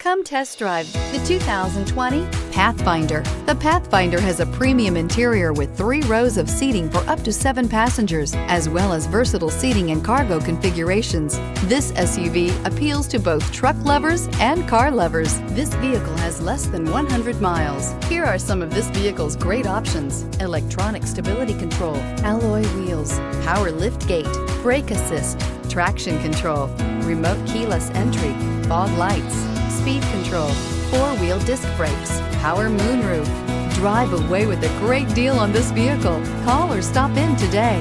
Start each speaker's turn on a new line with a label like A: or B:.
A: Come test drive the 2020 Pathfinder. The Pathfinder has a premium interior with 3 rows of seating for up to 7 passengers, as well as versatile seating and cargo configurations. This SUV appeals to both truck lovers and car lovers. This vehicle has less than 100 miles. Here are some of this vehicle's great options: electronic stability control, alloy wheels, power lift gate, brake assist, traction control, remote keyless entry, fog lights, speed control, 4-wheel disc brakes, power moonroof. Drive away with a great deal on this vehicle. Call or stop in today.